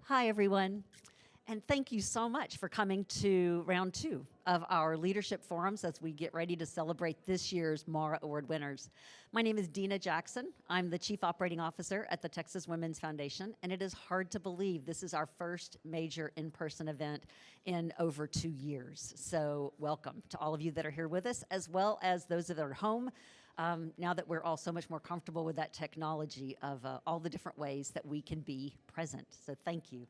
Hi, everyone. And thank you so much for coming to round 2 of our leadership forums as we get ready to celebrate this year's Mara Award winners. My name is Dina Jackson. I'm the Chief Operating Officer at the Texas Women's Foundation, and it is hard to believe this is our first major in-person event in over 2 years. So welcome to all of you that are here with us, as well as those that are at home. Now that we're all so much more comfortable with that technology of all the different ways that we can be present. So thank you.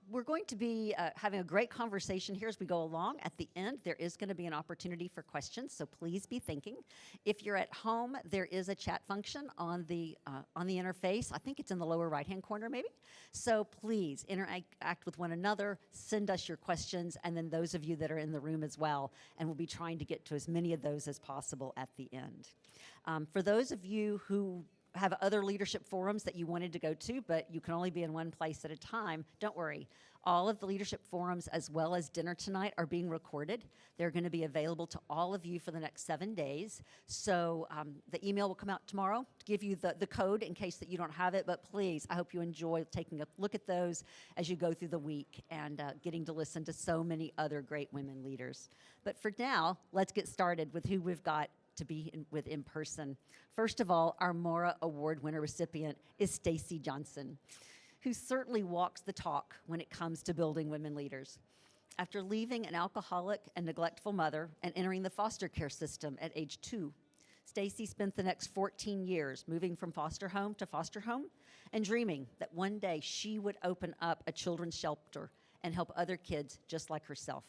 We're going to be having a great conversation here as we go along. At the end, there is going to be an opportunity for questions, so please be thinking. If you're at home, there is a chat function on the interface. I think it's in the lower right-hand corner, maybe. So please interact with one another, send us your questions, and then those of you that are in the room as well, and we'll be trying to get to as many of those as possible at the end. For those of you who have other leadership forums that you wanted to go to, but you can only be in one place at a time, don't worry. All of the leadership forums, as well as dinner tonight, are being recorded. They're going to be available to all of you for the next 7 days. So the email will come out tomorrow to give you the code in case that you don't have it. But please, I hope you enjoy taking a look at those as you go through the week and getting to listen to so many other great women leaders. But for now, let's get started with who we've got to be with in person. First of all, our Mora Award winner recipient is Stacy Johnson, who certainly walks the talk when it comes to building women leaders. After leaving an alcoholic and neglectful mother and entering the foster care system at age 2, Stacy spent the next 14 years moving from foster home to foster home and dreaming that one day she would open up a children's shelter and help other kids just like herself.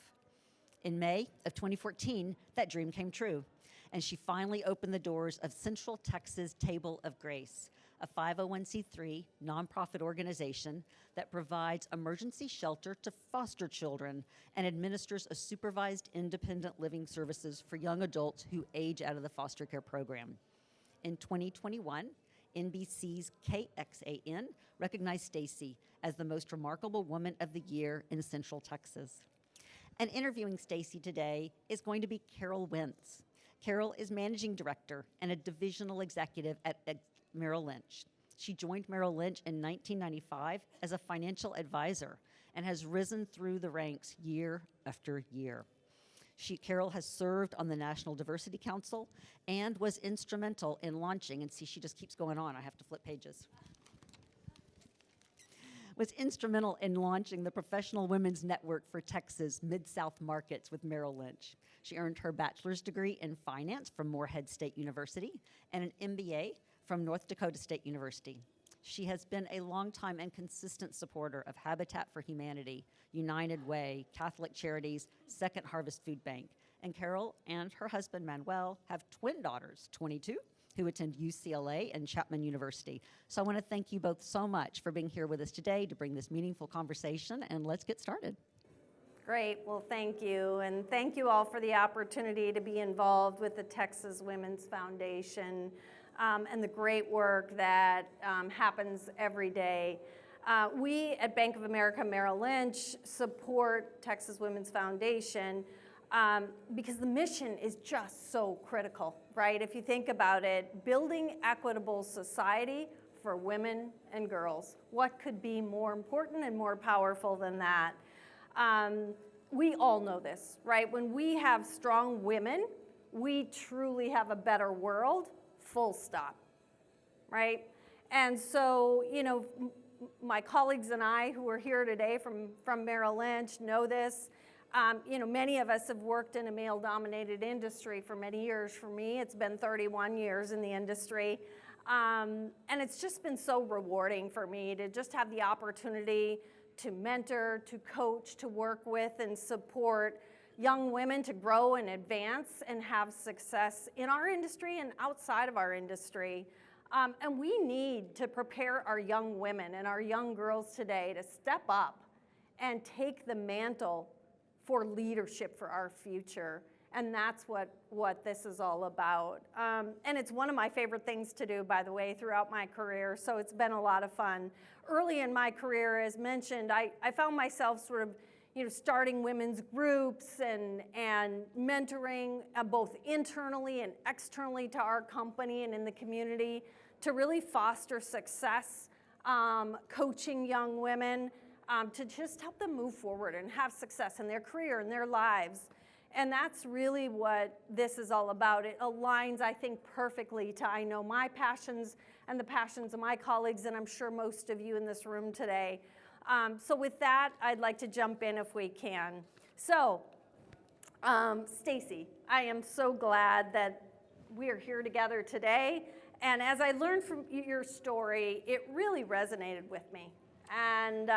In May of 2014, that dream came true, and she finally opened the doors of Central Texas Table of Grace, a 501c3 nonprofit organization that provides emergency shelter to foster children and administers a supervised independent living services for young adults who age out of the foster care program. In 2021, NBC's KXAN recognized Stacy as the most remarkable woman of the year in Central Texas. And interviewing Stacy today is going to be Carol Wentz. Carol is managing director and a divisional executive at Merrill Lynch. She joined Merrill Lynch in 1995 as a financial advisor and has risen through the ranks year after year. Carol has served on the National Diversity Council and was instrumental in launching, and see, she just keeps going on. I have to flip pages. Was instrumental in launching the Professional Women's Network for Texas Mid-South markets with Merrill Lynch. She earned her bachelor's degree in finance from Morehead State University and an MBA from North Dakota State University. She has been a longtime and consistent supporter of Habitat for Humanity, United Way, Catholic Charities, Second Harvest Food Bank. And Carol and her husband Manuel have twin daughters, 22, who attend UCLA and Chapman University. So I want to thank you both so much for being here with us today to bring this meaningful conversation, and let's get started. Great, well thank you, and thank you all for the opportunity to be involved with the Texas Women's Foundation and the great work that happens every day. We at Bank of America Merrill Lynch support Texas Women's Foundation because the mission is just so critical, right? If you think about it, building equitable society for women and girls. What could be more important and more powerful than that? We all know this, right? When we have strong women, we truly have a better world, full stop, right? And so, you know, my colleagues and I who are here today from Merrill Lynch know this. You know, many of us have worked in a male-dominated industry for many years. For me, it's been 31 years in the industry. And it's just been so rewarding for me to just have the opportunity to mentor, to coach, to work with and support young women to grow and advance and have success in our industry and outside of our industry. And we need to prepare our young women and our young girls today to step up and take the mantle for leadership for our future. And that's what this is all about. And it's one of my favorite things to do, by the way, throughout my career, so it's been a lot of fun. Early in my career, as mentioned, I found myself sort of, you know, starting women's groups and mentoring both internally and externally to our company and in the community to really foster success coaching young women to just help them move forward and have success in their career and their lives. And that's really what this is all about. It aligns, I think, perfectly to, I know, my passions and the passions of my colleagues, and I'm sure most of you in this room today. So with that, I'd like to jump in if we can. So, Stacy, I am so glad that we are here together today. And as I learned from your story, it really resonated with me. And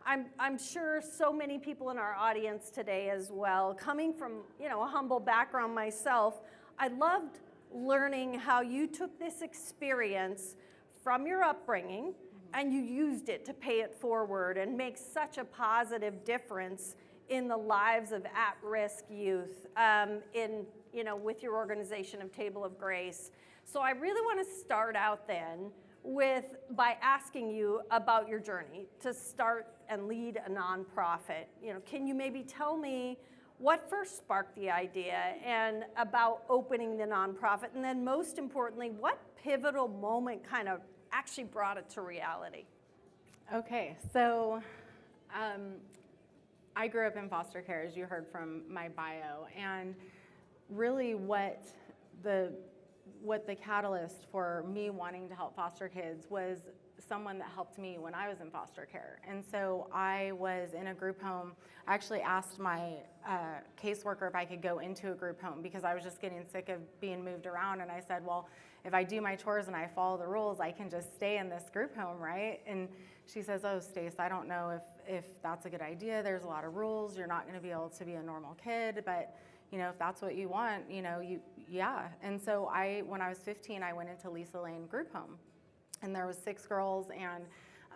I'm sure so many people in our audience today as well. Coming from, a humble background myself, I loved learning how you took this experience from your upbringing and you used it to pay it forward and make such a positive difference in the lives of at-risk youth with your organization of Table of Grace. So I really want to start out then by asking you about your journey to start and lead a nonprofit. Can you maybe tell me what first sparked the idea and about opening the nonprofit? And then most importantly, what pivotal moment kind of actually brought it to reality? Okay, so I grew up in foster care, as you heard from my bio, and really what the catalyst for me wanting to help foster kids was someone that helped me when I was in foster care. And so I was in a group home. I actually asked my caseworker if I could go into a group home because I was just getting sick of being moved around. And I said, well, if I do my chores and I follow the rules, I can just stay in this group home, right? And she says, oh, Stace, I don't know if that's a good idea. There's a lot of rules. You're not going to be able to be a normal kid, but if that's what you want, yeah. And so when I was 15, I went into Lisa Lane group home, and there was 6 girls,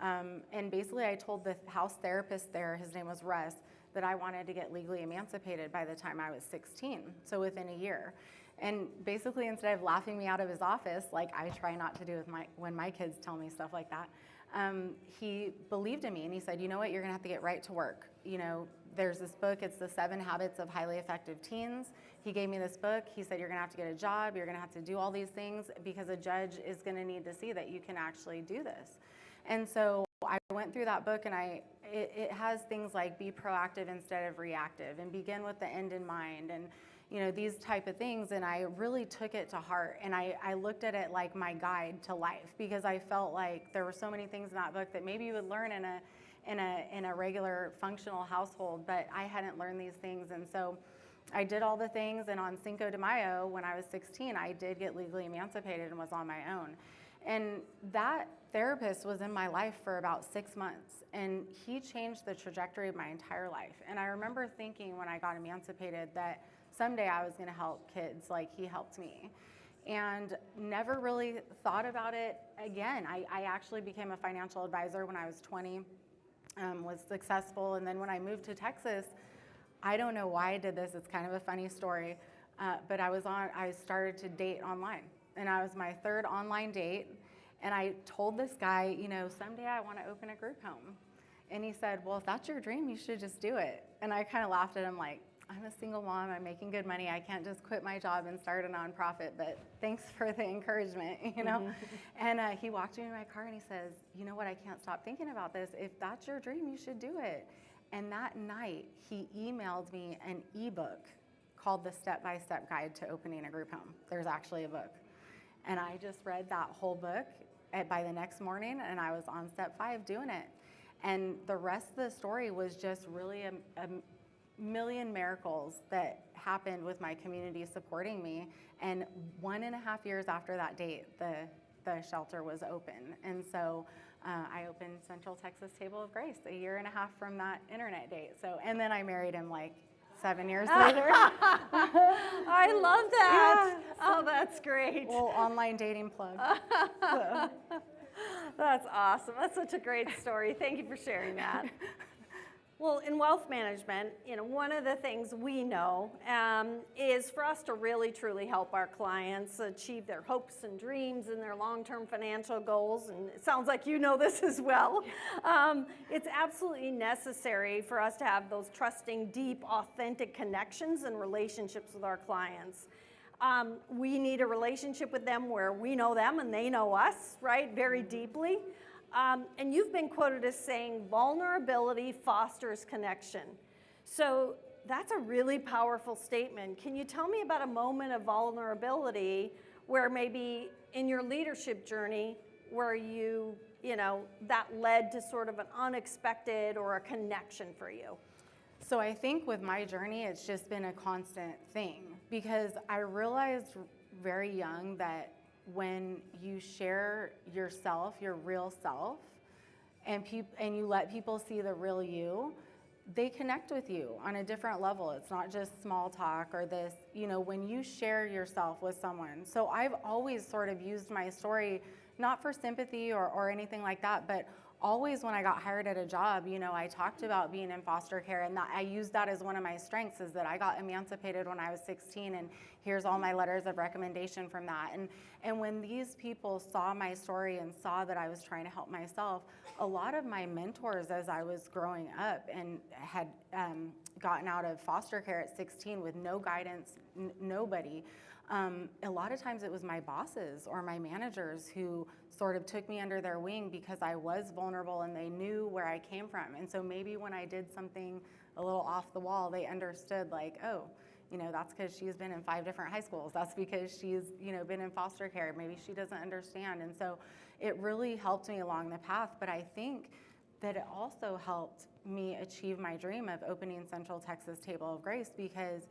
and basically I told the house therapist there, his name was Russ, that I wanted to get legally emancipated by the time I was 16, so within a year. And basically, instead of laughing me out of his office, like I try not to do when my kids tell me stuff like that, he believed in me, and he said, you know what, you're gonna have to get right to work. There's this book, it's the 7 Habits of Highly Effective Teens. He gave me this book. He said, you're gonna have to get a job, you're gonna have to do all these things because a judge is gonna need to see that you can actually do this. And so I went through that book, and it has things like be proactive instead of reactive, and begin with the end in mind, and these type of things. And I really took it to heart, and I looked at it like my guide to life, because I felt like there were so many things in that book that maybe you would learn in a regular functional household, but I hadn't learned these things. And so I did all the things, and on Cinco de Mayo, when I was 16, I did get legally emancipated and was on my own. And that therapist was in my life for about 6 months, and he changed the trajectory of my entire life. And I remember thinking when I got emancipated that someday I was gonna help kids like he helped me. And never really thought about it again. I actually became a financial advisor when I was 20, was successful. And then when I moved to Texas, I don't know why I did this. It's kind of a funny story, but I started to date online. And I was my 3rd online date. And I told this guy, someday I want to open a group home. And he said, well, if that's your dream, you should just do it. And I kind of laughed at him like, I'm a single mom, I'm making good money, I can't just quit my job and start a nonprofit, but thanks for the encouragement, And he walked me in my car and he says, you know what, I can't stop thinking about this. If that's your dream, you should do it. And that night, he emailed me an ebook called The Step-by-Step Guide to Opening a Group Home. There's actually a book. And I just read that whole book by the next morning, and I was on step 5 doing it. And the rest of the story was just really a million miracles that happened with my community supporting me. And 1.5 years after that date, the shelter was open. And so I opened Central Texas Table of Grace 1.5 years from that internet date. And then I married him like 7 years later. I love that. Yeah. Oh, that's great. Little online dating plug. That's awesome. That's such a great story. Thank you for sharing that. Well, in wealth management, one of the things we know is for us to really, truly help our clients achieve their hopes and dreams and their long-term financial goals, and it sounds like you know this as well. It's absolutely necessary for us to have those trusting, deep, authentic connections and relationships with our clients. We need a relationship with them where we know them and they know us, right, very deeply. And you've been quoted as saying, vulnerability fosters connection. So that's a really powerful statement. Can you tell me about a moment of vulnerability where maybe in your leadership journey where that led to sort of an unexpected or a connection for you? So I think with my journey, it's just been a constant thing, because I realized very young that when you share yourself, your real self, and you let people see the real you, they connect with you on a different level. It's not just small talk or this, when you share yourself with someone. So I've always sort of used my story, not for sympathy or anything like that, but always when I got hired at a job, I talked about being in foster care, and that I used that as one of my strengths, is that I got emancipated when I was 16, and here's all my letters of recommendation from that. And when these people saw my story and saw that I was trying to help myself, a lot of my mentors as I was growing up and had gotten out of foster care at 16 with no guidance, nobody, a lot of times it was my bosses or my managers who sort of took me under their wing because I was vulnerable and they knew where I came from. And so maybe when I did something a little off the wall, they understood, like, oh, that's because she's been in 5 different high schools. That's because she's, been in foster care. Maybe she doesn't understand. And so it really helped me along the path. But I think that it also helped me achieve my dream of opening Central Texas Table of Grace, because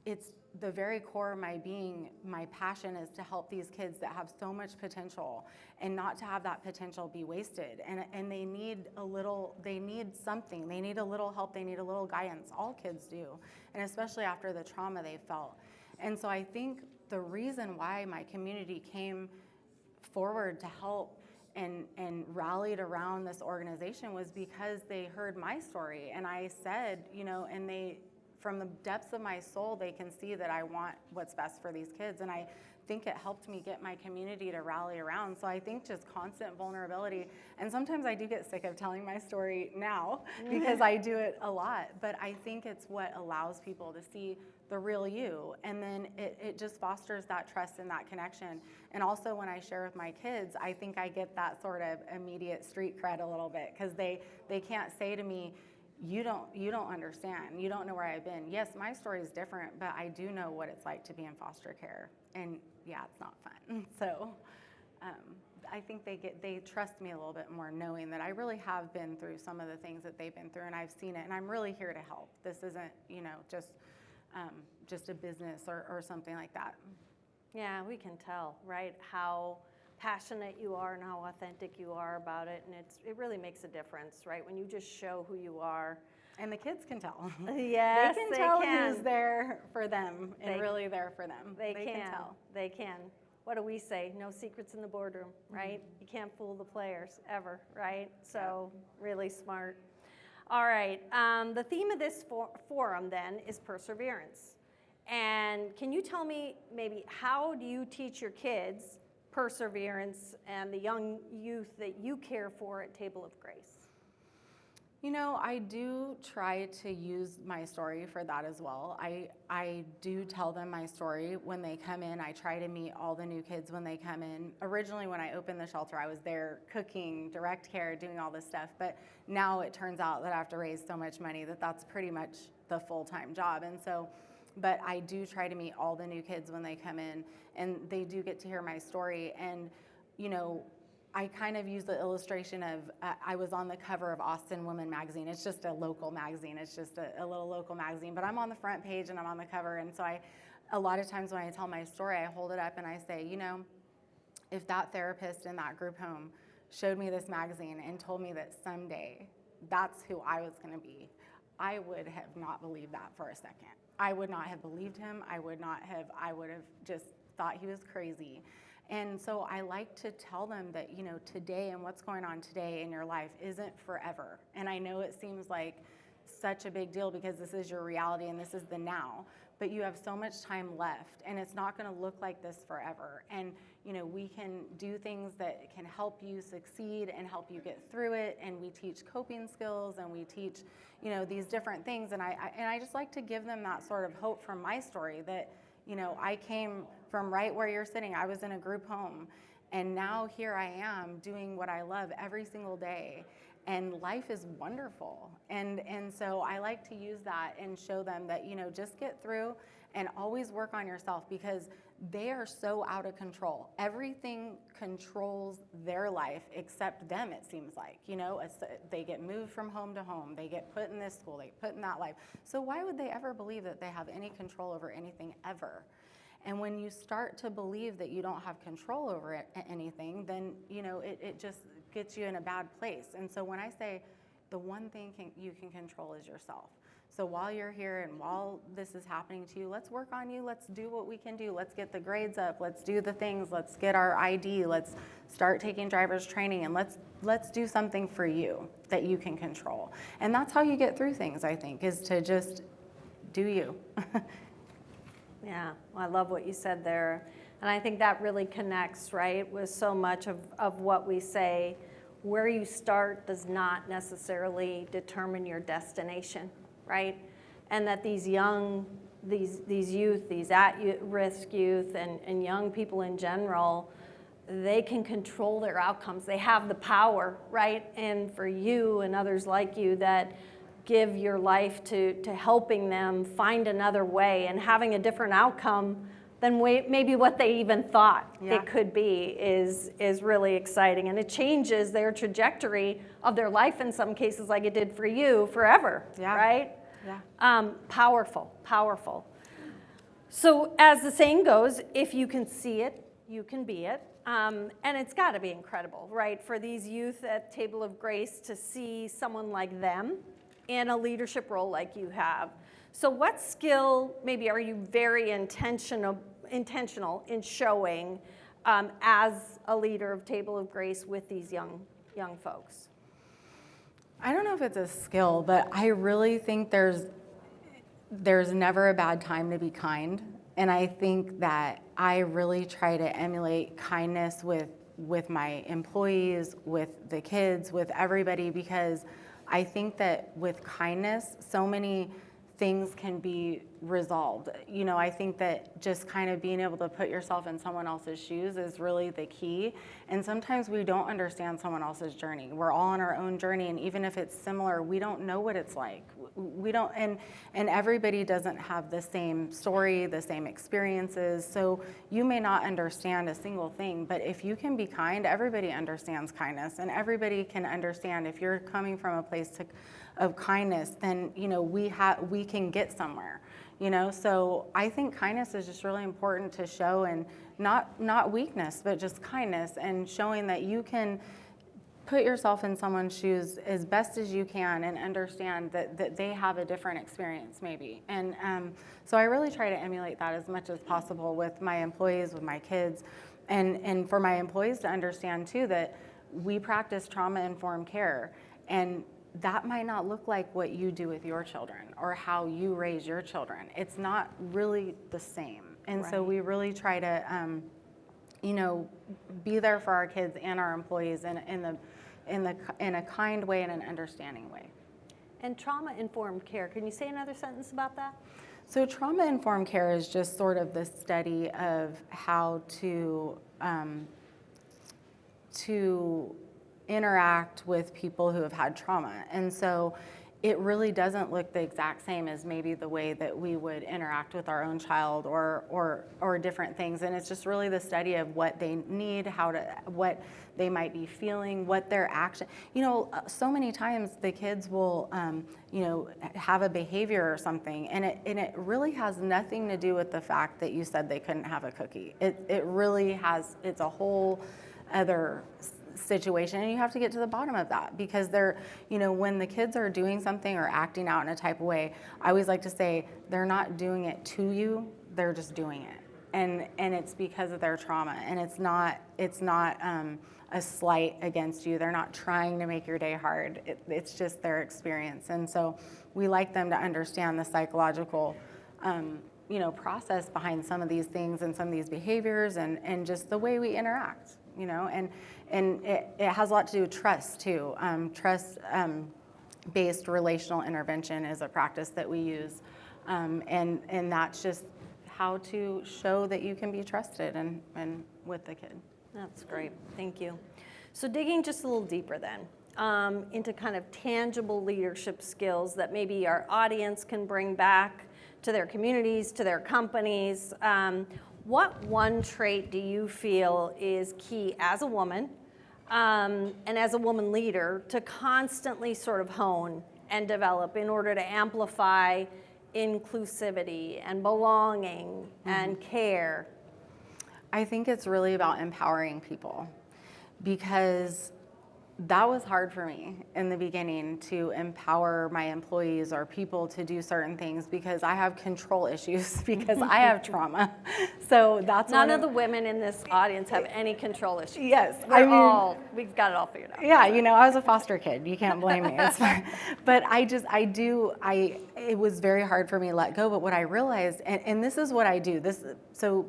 it's the very core of my being. My passion is to help these kids that have so much potential and not to have that potential be wasted. And they need something. They need a little help. They need a little guidance. All kids do, and especially after the trauma they felt. And so I think the reason why my community came forward to help and rallied around this organization was because they heard my story. And I said, and they, from the depths of my soul, they can see that I want what's best for these kids. And I think it helped me get my community to rally around. So I think just constant vulnerability. And sometimes I do get sick of telling my story now because I do it a lot. But I think it's what allows people to see the real you. And then it just fosters that trust and that connection. And also when I share with my kids, I think I get that sort of immediate street cred a little bit, because they can't say to me, you don't understand. You don't know where I've been. Yes, my story is different, but I do know what it's like to be in foster care. And yeah, it's not fun. So I think they trust me a little bit more, knowing that I really have been through some of the things that they've been through, and I've seen it, and I'm really here to help. This isn't, just a business or something like that. Yeah, we can tell, right, how passionate you are and how authentic you are about it, and it really makes a difference, right, when you just show who you are. And the kids can tell. Yes, they can tell who's there for them and really there for them. They can tell. They can. What do we say? No secrets in the boardroom, right? Mm-hmm. You can't fool the players ever, right? So really smart. All right. The theme of this forum then is perseverance. And can you tell me maybe how do you teach your kids perseverance and the young youth that you care for at Table of Grace? I do try to use my story for that as well. I do tell them my story when they come in. I try to meet all the new kids when they come in. Originally, when I opened the shelter, I was there cooking, direct care, doing all this stuff. But now it turns out that I have to raise so much money that that's pretty much the full-time job. And so, but I do try to meet all the new kids when they come in, and they do get to hear my story. And, I kind of use the illustration of I was on the cover of Austin Woman magazine. It's just a local magazine. It's just a little local magazine. But I'm on the front page and I'm on the cover. And so a lot of times when I tell my story, I hold it up and I say, if that therapist in that group home showed me this magazine and told me that someday that's who I was going to be, I would have not believed that for a second. I would not have believed him. I would have just thought he was crazy. And so I like to tell them that, today and what's going on today in your life isn't forever. And I know it seems like such a big deal because this is your reality and this is the now, but you have so much time left and it's not going to look like this forever. And, we can do things that can help you succeed and help you get through it. And we teach coping skills and we teach, these different things. And I just like to give them that sort of hope from my story that, I came from right where you're sitting. I was in a group home And now here I am doing what I love every single day. And life is wonderful. And so I like to use that and show them that, just get through and always work on yourself, because they are so out of control. Everything controls their life except them, it seems like. They get moved from home to home. They get put in this school. They get put in that life. So why would they ever believe that they have any control over anything ever? And when you start to believe that you don't have control over anything, then, it just gets you in a bad place. And so when I say the one thing you can control is yourself. So while you're here and while this is happening to you, let's work on you. Let's do what we can do. Let's get the grades up. Let's do the things. Let's get our ID. Let's start taking driver's training, and let's do something for you that you can control. And that's how you get through things, I think, is to just do you. Yeah, well, I love what you said there. And I think that really connects, right, with so much of what we say. Where you start does not necessarily determine your destination, right? And that these youth, these at-risk youth and young people in general, they can control their outcomes. They have the power, right? And for you and others like you that give your life to helping them find another way and having a different outcome than maybe what they even thought it could be is really exciting. And it changes their trajectory of their life in some cases, like it did for you, forever, right? Yeah. Powerful, powerful. So as the saying goes, if you can see it, you can be it. And it's got to be incredible, right, for these youth at Table of Grace to see someone like them in a leadership role like you have. So what skill maybe are you very intentional in showing as a leader of Table of Grace with these young folks? I don't know if it's a skill, but I really think there's never a bad time to be kind. And I think that I really try to emulate kindness with my employees, with the kids, with everybody, because I think that with kindness, so many things can be resolved. I think that just kind of being able to put yourself in someone else's shoes is really the key. And sometimes we don't understand someone else's journey. We're all on our own journey, and even if it's similar, we don't know what it's like. We don't, and everybody doesn't have the same story, the same experiences. So you may not understand a single thing, but if you can be kind, everybody understands kindness, and everybody can understand if you're coming from a place of kindness, then we can get somewhere. So I think kindness is just really important to show, and not weakness, but just kindness, and showing that you can put yourself in someone's shoes as best as you can and understand that they have a different experience maybe. And so I really try to emulate that as much as possible with my employees, with my kids, and for my employees to understand too that we practice trauma-informed care, and that might not look like what you do with your children or how you raise your children. It's not really the same. And so we really try to, be there for our kids and our employees in a kind way and an understanding way. And trauma-informed care, can you say another sentence about that? So trauma-informed care is just sort of the study of how to interact with people who have had trauma. And so it really doesn't look the exact same as maybe the way that we would interact with our own child or different things. And it's just really the study of what they need, what they might be feeling, what their action. So many times the kids will, have a behavior or something, and it really has nothing to do with the fact that you said they couldn't have a cookie. It really has. It's a whole other situation, and you have to get to the bottom of that, because when the kids are doing something or acting out in a type of way, I always like to say they're not doing it to you, they're just doing it, and it's because of their trauma, and it's not a slight against you. They're not trying to make your day hard. It's just their experience. And so we like them to understand the psychological process behind some of these things and some of these behaviors, and just the way we interact. And it has a lot to do with trust too. Trust-based relational intervention is a practice that we use, and that's just how to show that you can be trusted and with the kid. That's great. Thank you. So digging just a little deeper then into kind of tangible leadership skills that maybe our audience can bring back to their communities, to their companies. What one trait do you feel is key as a woman and as a woman leader to constantly sort of hone and develop in order to amplify inclusivity and belonging and care? I think it's really about empowering people, because that was hard for me in the beginning, to empower my employees or people to do certain things, because I have control issues, because I have trauma. So that's None of the women in this audience have any control issues. Yes, We've got it all figured out. Yeah, I was a foster kid. You can't blame me. It's fine. But it was very hard for me to let go. But what I realized, and this is what I do, so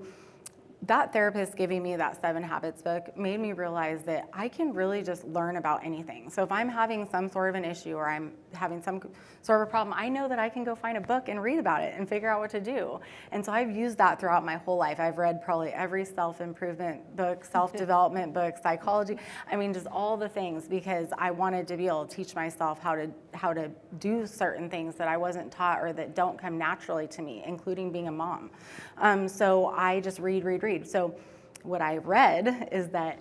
that therapist giving me that 7 Habits book made me realize that I can really just learn about anything. So if I'm having some sort of an issue, or I'm having some sort of a problem, I know that I can go find a book and read about it and figure out what to do. And so I've used that throughout my whole life. I've read probably every self-improvement book, self-development book, psychology, just all the things, because I wanted to be able to teach myself how to do certain things that I wasn't taught or that don't come naturally to me, including being a mom. So I just read. So what I read is that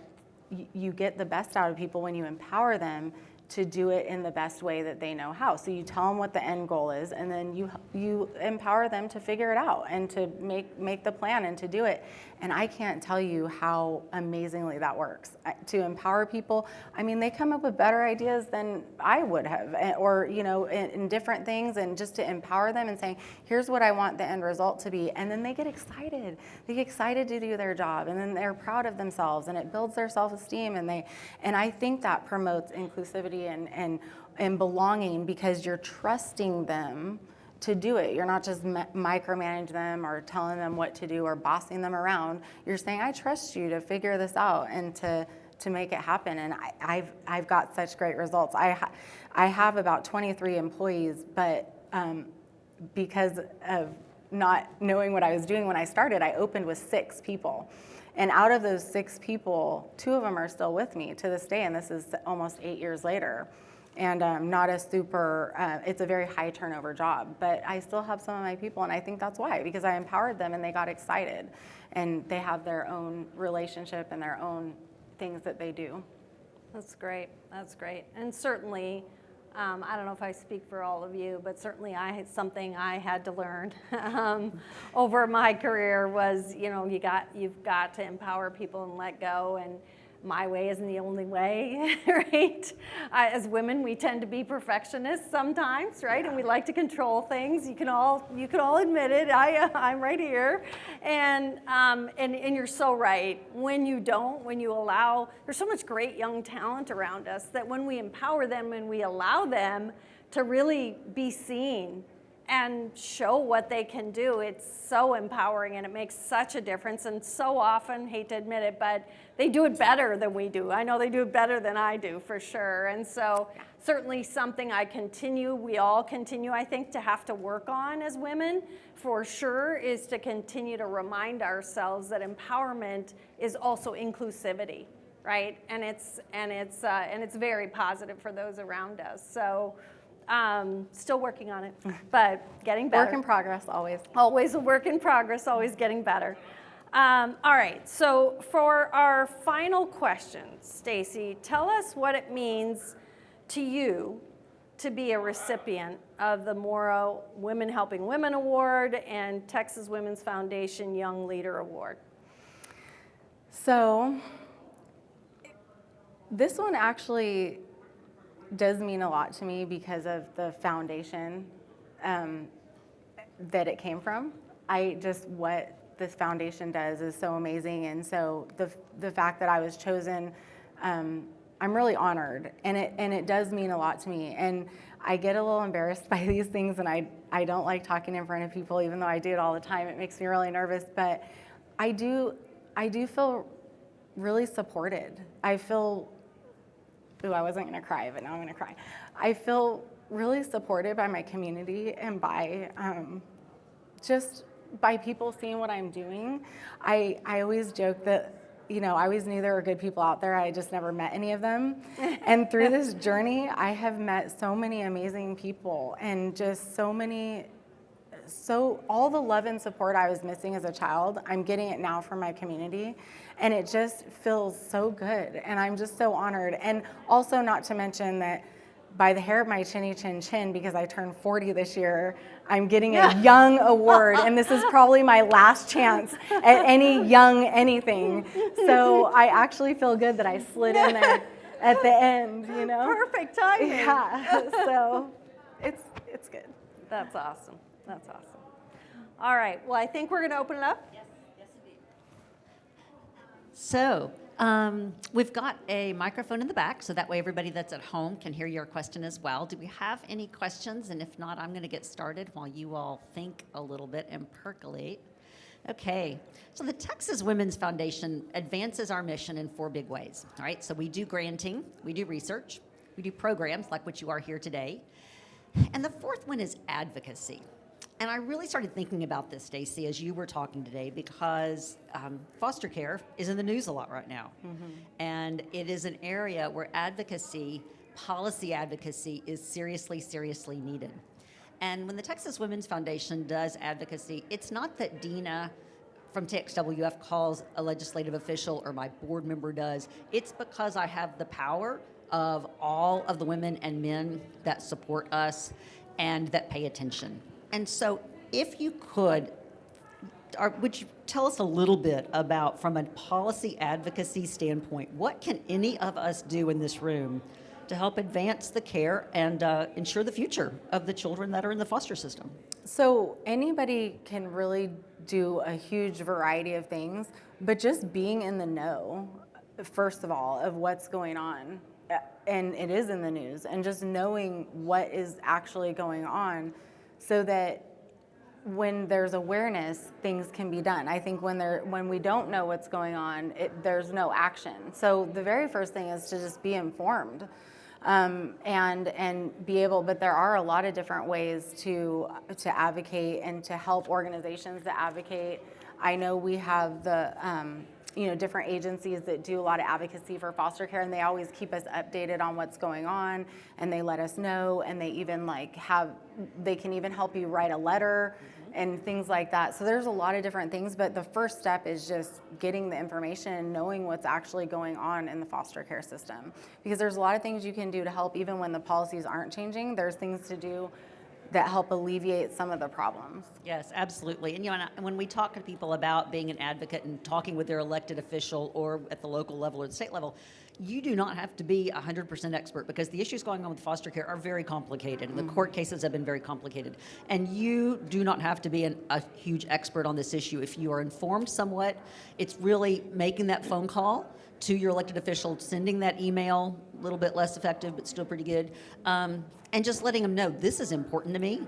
you get the best out of people when you empower them to do it in the best way that they know how. So you tell them what the end goal is, and then you empower them to figure it out and to make the plan and to do it. And I can't tell you how amazingly that works. To empower people, they come up with better ideas than I would have, or in different things, and just to empower them and saying, here's what I want the end result to be. And then they get excited. They get excited to do their job, and then they're proud of themselves, and it builds their self-esteem. And I think that promotes inclusivity and belonging, because you're trusting them to do it. You're not just micromanaging them or telling them what to do or bossing them around. You're saying, I trust you to figure this out and to make it happen. And I've got such great results. I have about 23 employees, but because of not knowing what I was doing when I started, I opened with 6 people. And out of those 6 people, 2 of them are still with me to this day, and this is almost 8 years later. And not a super, it's a very high turnover job, but I still have some of my people, and I think that's why, because I empowered them and they got excited, and they have their own relationship and their own things that they do. That's great. That's great. And certainly, I don't know if I speak for all of you, but certainly something I had to learn over my career was, you've got to empower people and let go, and my way isn't the only way, right? As women, we tend to be perfectionists sometimes, right? Yeah. And we like to control things. You can all admit it. I'm right here, and you're so right. When you allow, there's so much great young talent around us that when we empower them and we allow them to really be seen and show what they can do, it's so empowering, and it makes such a difference. And so often, hate to admit it, but they do it better than we do. I know they do it better than I do, for sure. And so certainly something we all continue, I think, to have to work on as women, for sure, is to continue to remind ourselves that empowerment is also inclusivity, right? And it's very positive for those around us. So still working on it, but getting better. Work in progress, always. Always a work in progress, always getting better. All right, so for our final question, Stacy, tell us what it means to you to be a recipient of the Morrow Women Helping Women Award and Texas Women's Foundation Young Leader Award. So this one actually does mean a lot to me because of the foundation that it came from. What this foundation does is so amazing, and so the fact that I was chosen, I'm really honored, and it does mean a lot to me. And I get a little embarrassed by these things, and I don't like talking in front of people, even though I do it all the time. It makes me really nervous, but I do feel really supported. I feel, I wasn't gonna cry, but now I'm gonna cry. I feel really supported by my community and by just by people seeing what I'm doing. I always joke that I always knew there were good people out there. I just never met any of them. And through this journey, I have met so many amazing people and just all the love and support I was missing as a child, I'm getting it now from my community. And it just feels so good. And I'm just so honored. And also, not to mention that by the hair of my chinny chin chin, because I turned 40 this year, I'm getting a young award, and this is probably my last chance at any young anything. So I actually feel good that I slid in there at the end, Perfect timing. Yeah, so it's good. That's awesome. That's awesome. All right, well, I think we're going to open it up. Yes, indeed. So, we've got a microphone in the back, so that way everybody that's at home can hear your question as well. Do we have any questions? And if not, I'm going to get started while you all think a little bit and percolate. Okay, so the Texas Women's Foundation advances our mission in 4 big ways. All right, so we do granting, we do research, we do programs like what you are here today, and the 4th one is advocacy. And I really started thinking about this, Stacy, as you were talking today, because foster care is in the news a lot right now. Mm-hmm. And it is an area where advocacy, policy advocacy, is seriously, seriously needed. And when the Texas Women's Foundation does advocacy, it's not that Dina from TXWF calls a legislative official or my board member does. It's because I have the power of all of the women and men that support us and that pay attention. And so if you could you tell us a little bit about, from a policy advocacy standpoint, what can any of us do in this room to help advance the care and ensure the future of the children that are in the foster system? So anybody can really do a huge variety of things, but just being in the know, first of all, of what's going on, and it is in the news, and just knowing what is actually going on, so that when there's awareness, things can be done. I think when we don't know what's going on, there's no action. So the very first thing is to just be informed, and be able. But there are a lot of different ways to advocate and to help organizations to advocate. I know we have the different agencies that do a lot of advocacy for foster care, and they always keep us updated on what's going on, and they let us know, and they even they can even help you write a letter and things like that. So there's a lot of different things, but the first step is just getting the information and knowing what's actually going on in the foster care system, because there's a lot of things you can do to help even when the policies aren't changing. There's things to do that help alleviate some of the problems. Yes, absolutely. And when we talk to people about being an advocate and talking with their elected official or at the local level or the state level, you do not have to be 100% expert, because the issues going on with foster care are very complicated, and the court cases have been very complicated. And you do not have to be a huge expert on this issue. If you are informed somewhat, it's really making that phone call to your elected official, sending that email, a little bit less effective, but still pretty good, and just letting them know, this is important to me.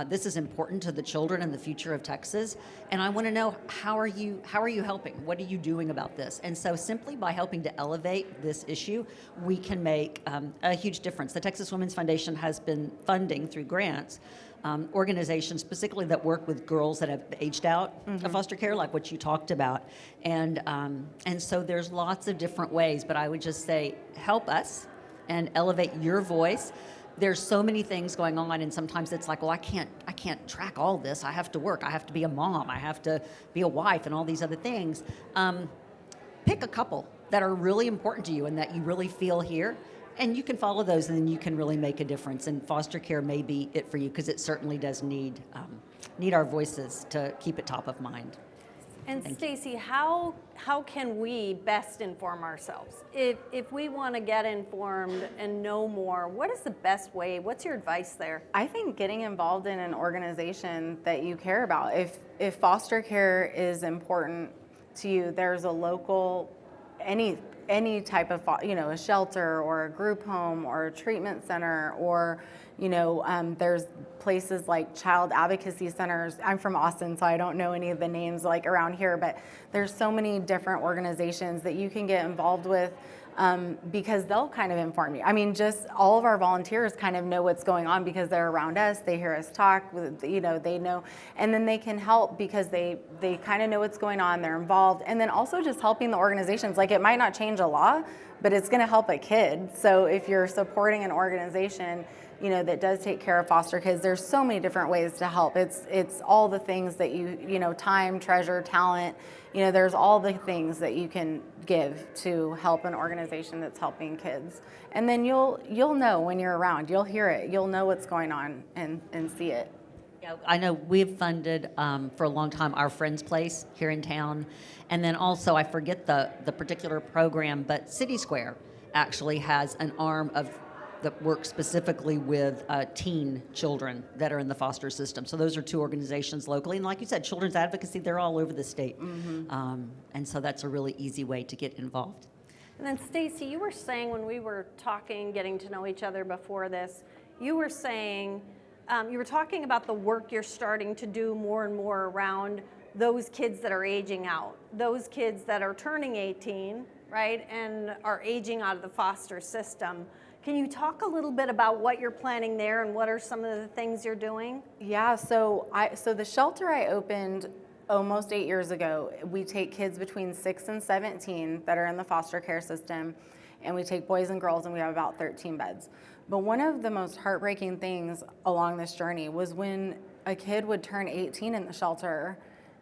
This is important to the children and the future of Texas, and I want to know, how are you helping? What are you doing about this? And so simply by helping to elevate this issue, we can make a huge difference. The Texas Women's Foundation has been funding through grants organizations specifically that work with girls that have aged out of foster care, like what you talked about. And so there's lots of different ways, but I would just say, help us and elevate your voice. There's so many things going on, and sometimes it's like, well, I can't track all this. I have to work. I have to be a mom. I have to be a wife, and all these other things. Pick a couple that are really important to you and that you really feel here, and you can follow those, and then you can really make a difference. And foster care may be it for you, because it certainly does need our voices to keep it top of mind. And Stacy, how can we best inform ourselves? If we want to get informed and know more, what is the best way? What's your advice there? I think getting involved in an organization that you care about. If foster care is important to you, there's a local, any type of, a shelter or a group home or a treatment center, or there's places like child advocacy centers. I'm from Austin, so I don't know any of the names around here, but there's so many different organizations that you can get involved with. because they'll kind of inform you. I mean, just all of our volunteers kind of know what's going on because they're around us. They hear us talk, they know, and then they can help because they kind of know what's going on. They're involved, and then also just helping the organizations. Like, it might not change a law, but it's going to help a kid. So if you're supporting an organization, that does take care of foster kids, there's so many different ways to help. It's all the things that time, treasure, talent, there's all the things that you can give to help an organization that's helping kids. And then you'll know when you're around, you'll hear it, you'll know what's going on and see it. Yeah, I know we've funded for a long time Our Friend's Place here in town. And then also, I forget the particular program, but City Square actually has an arm that works specifically with teen children that are in the foster system. So those are two organizations locally. And like you said, Children's Advocacy, they're all over the state. And so that's a really easy way to get involved. And then Stacy, you were saying when we were talking, getting to know each other before this, you were saying, you were talking about the work you're starting to do more and more around those kids that are aging out, those kids that are turning 18, right, and are aging out of the foster system. Can you talk a little bit about what you're planning there and what are some of the things you're doing? Yeah, so the shelter I opened almost 8 years ago, we take kids between 6 and 17 that are in the foster care system, and we take boys and girls, and we have about 13 beds. But one of the most heartbreaking things along this journey was when a kid would turn 18 in the shelter,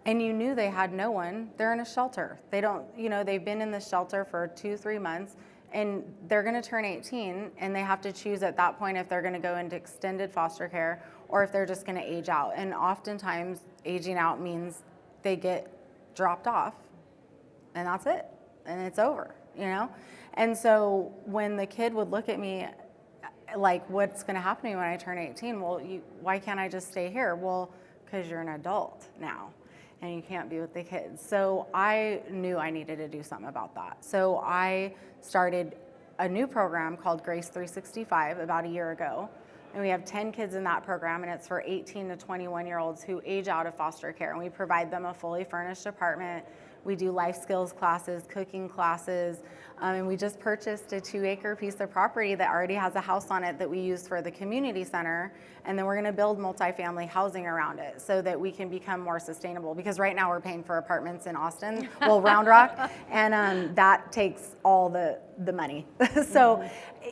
and you knew they had no one. They're in a shelter. They don't, they've been in the shelter for 2-3 months, and they're going to turn 18, and they have to choose at that point if they're going to go into extended foster care or if they're just going to age out. And oftentimes, aging out means they get dropped off, and that's it, and it's over, And so when the kid would look at me like, what's going to happen to me when I turn 18? Well, why can't I just stay here? Well, because you're an adult now, and you can't be with the kids. So I knew I needed to do something about that. So I started a new program called Grace 365 about a year ago. And we have 10 kids in that program, and it's for 18 to 21-year-olds who age out of foster care. And we provide them a fully furnished apartment. We do life skills classes, cooking classes, and we just purchased a 2-acre piece of property that already has a house on it that we use for the community center. And then we're going to build multifamily housing around it so that we can become more sustainable. Because right now we're paying for apartments in Austin, Round Rock, and that takes all the money. So,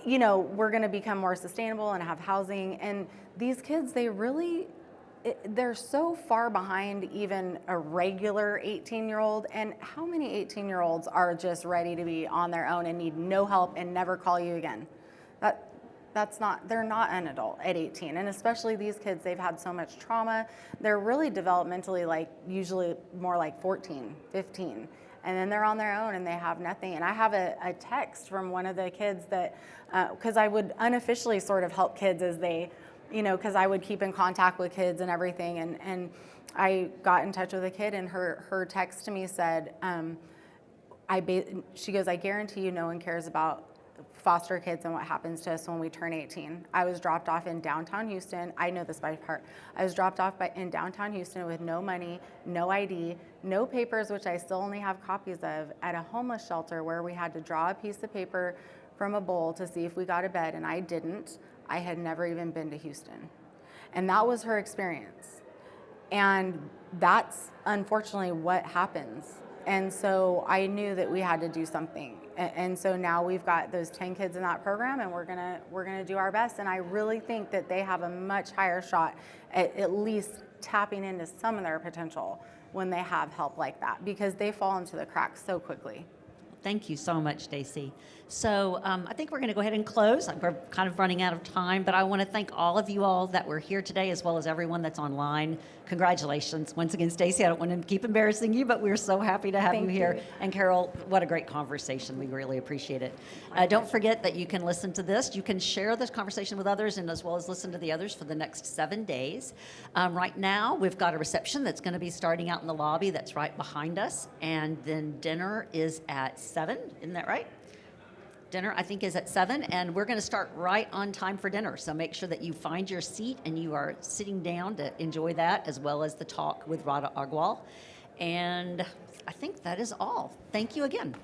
we're going to become more sustainable and have housing. And these kids, they're so far behind even a regular 18-year-old. And how many 18-year-olds are just ready to be on their own and need no help and never call you again? They're not an adult at 18. And especially these kids, they've had so much trauma. They're really developmentally usually more like 14, 15. And then they're on their own and they have nothing. And I have a text from one of the kids that, because I would unofficially sort of help kids as they, because I would keep in contact with kids and everything. And I got in touch with a kid, and her text to me said, she goes, I guarantee you no one cares about foster kids and what happens to us when we turn 18. I was dropped off in downtown Houston. I know this by heart. I was dropped off in downtown Houston with no money, no ID, no papers, which I still only have copies of, at a homeless shelter where we had to draw a piece of paper from a bowl to see if we got a bed, and I didn't. I had never even been to Houston. And that was her experience. And that's unfortunately what happens. And so I knew that we had to do something. And so now we've got those 10 kids in that program, and we're gonna do our best. And I really think that they have a much higher shot at least tapping into some of their potential when they have help like that, because they fall into the cracks so quickly. Thank you so much, Stacy. So I think we're going to go ahead and close. We're kind of running out of time, but I want to thank all of you all that were here today, as well as everyone that's online. Congratulations. Once again, Stacy, I don't want to keep embarrassing you, but we're so happy to have you here. And Carol, what a great conversation. We really appreciate it. Don't forget that you can listen to this. You can share this conversation with others, and as well as listen to the others for the next 7 days. Right now, we've got a reception that's going to be starting out in the lobby that's right behind us. And then dinner is at 7. Isn't that right? Dinner, I think, is at 7, and we're going to start right on time for dinner. So make sure that you find your seat and you are sitting down to enjoy that, as well as the talk with Radha Agwal. And I think that is all. Thank you again.